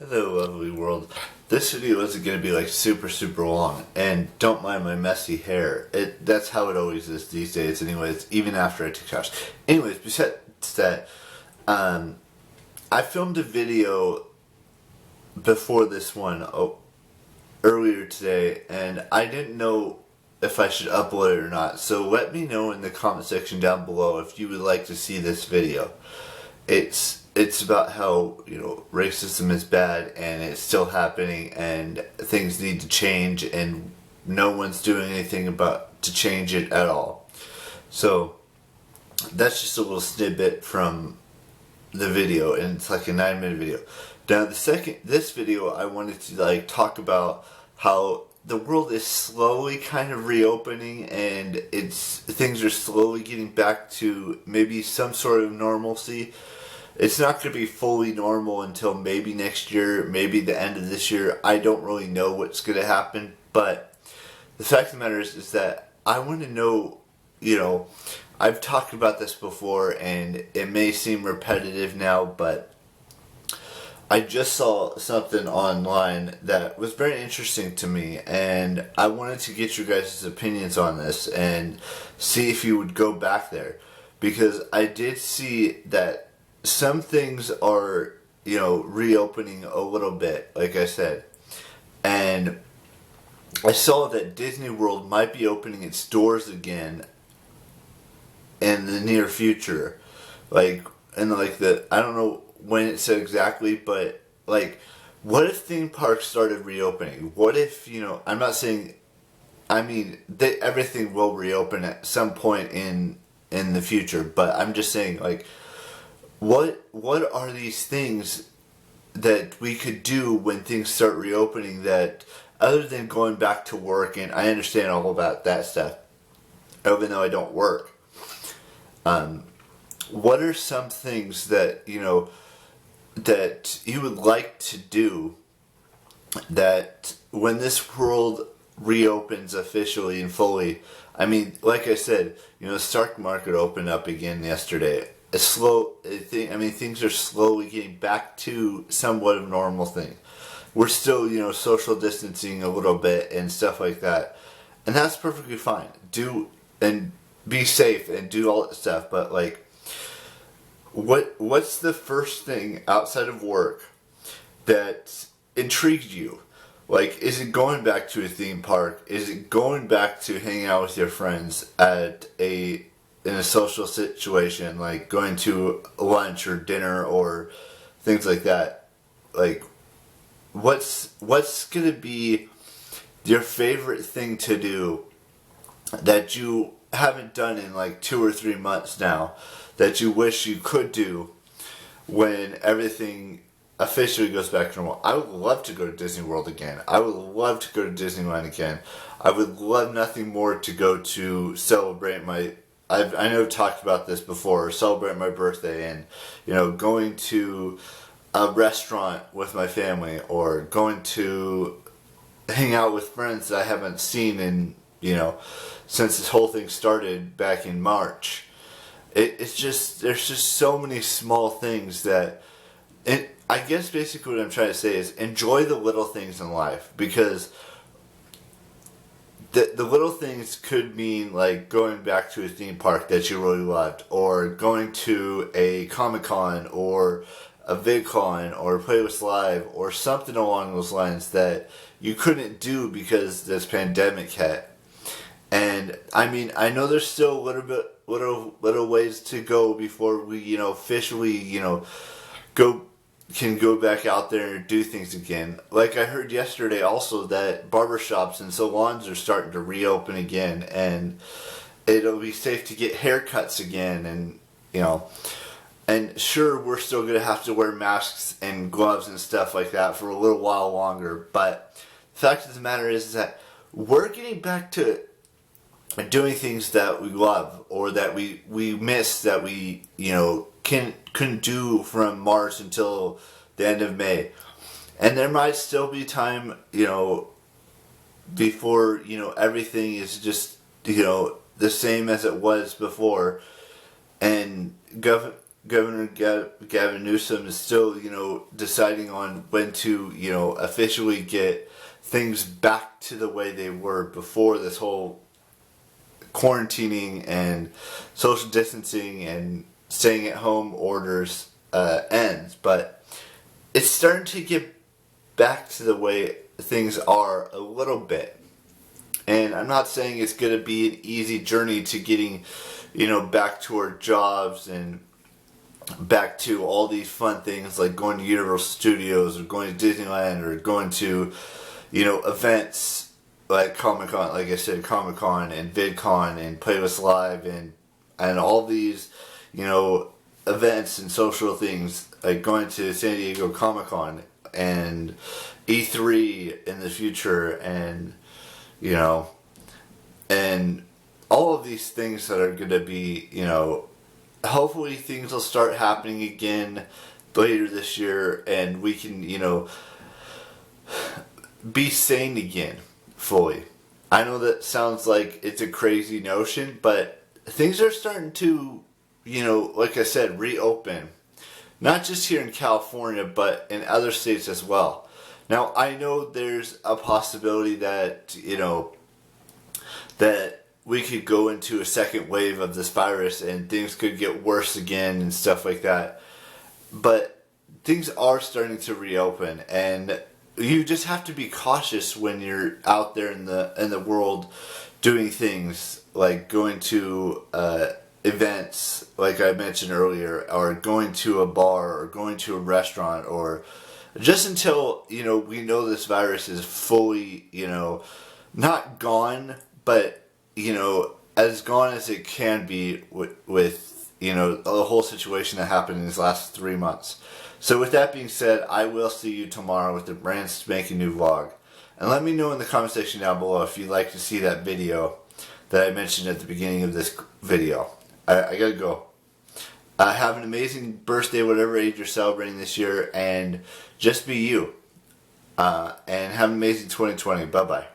Hello, lovely world. This video isn't going to be like super long, and don't mind my messy hair. That's how it always is these days anyways, even after I take showers. Anyways, besides that, I filmed a video before this one earlier today, and I didn't know if I should upload it or not, so let me know in the comment section down below if you would like to see this video. It's about how, racism is bad and it's still happening and things need to change and no one's doing anything to change it at all. So that's just a little snippet from the video, and it's like a 9-minute video. Now this video I wanted to talk about how the world is slowly kind of reopening and things are slowly getting back to maybe some sort of normalcy. It's not going to be fully normal until maybe next year, maybe the end of this year. I don't really know what's going to happen, but the fact of the matter is that I want to know, I've talked about this before and it may seem repetitive now, but I just saw something online that was very interesting to me, and I wanted to get you guys' opinions on this and see if you would go back there, because I did see that some things are, reopening a little bit, like I said. And I saw that Disney World might be opening its doors again in the near future. I don't know when it said exactly, but what if theme parks started reopening? What if, I'm not saying, everything will reopen at some point in the future, but I'm just saying, what are these things that we could do when things start reopening, that other than going back to work, and I understand all about that stuff, even though I don't work. What are some things that, that you would like to do that when this world reopens officially and fully? Like I said, the stock market opened up again yesterday. Things are slowly getting back to somewhat of a normal thing. We're still, social distancing a little bit and stuff like that. And that's perfectly fine. And be safe and do all that stuff. But what's the first thing outside of work that intrigued you? Is it going back to a theme park? Is it going back to hanging out with your friends in a social situation, like going to lunch or dinner or things like that? What's gonna be your favorite thing to do that you haven't done in 2 or 3 months now, that you wish you could do when everything officially goes back to normal? I would love to go to Disney World again. I would love to go to Disneyland again. I would love nothing more to go to celebrate I know I've talked about this before, celebrate my birthday, and, going to a restaurant with my family, or going to hang out with friends that I haven't seen in, since this whole thing started back in March. There's just so many small things that, I guess basically what I'm trying to say is enjoy the little things in life, because the little things could mean going back to a theme park that you really loved, or going to a Comic-Con or a VidCon or Playlist Live or something along those lines that you couldn't do because this pandemic hit. And I know there's still little ways to go before we officially can go back out there and do things again. I heard yesterday also that barbershops and salons are starting to reopen again, and it'll be safe to get haircuts again, and sure, we're still going to have to wear masks and gloves and stuff like that for a little while longer, but the fact of the matter is that we're getting back to doing things that we love, or that we miss, that we couldn't do from March until the end of May. And there might still be time, before, everything is just, the same as it was before. And Governor Gavin Newsom is still, deciding on when to, officially get things back to the way they were before this whole quarantining and social distancing and staying at home orders ends. But it's starting to get back to the way things are a little bit. And I'm not saying it's going to be an easy journey to getting, back to our jobs and back to all these fun things like going to Universal Studios or going to Disneyland or going to, events like Comic-Con, like I said, Comic-Con and VidCon and Playlist Live and all these, events and social things like going to San Diego Comic-Con and E3 in the future and, and all of these things that are going to be, hopefully things will start happening again later this year and we can, be sane again fully. I know that sounds like it's a crazy notion, but things are starting to, like I said, reopen. Not just here in California, but in other states as well. Now, I know there's a possibility that, that we could go into a second wave of this virus and things could get worse again and stuff like that. But things are starting to reopen, and you just have to be cautious when you're out there in the world doing things like going to events, like I mentioned earlier, or going to a bar or going to a restaurant, or just until, we know this virus is fully, not gone, but, as gone as it can be with the whole situation that happened in these last 3 months. So with that being said, I will see you tomorrow with the brand spanking new vlog. And let me know in the comment section down below if you'd like to see that video that I mentioned at the beginning of this video. I gotta go. Have an amazing birthday, whatever age you're celebrating this year, and just be you. And have an amazing 2020. Bye-bye.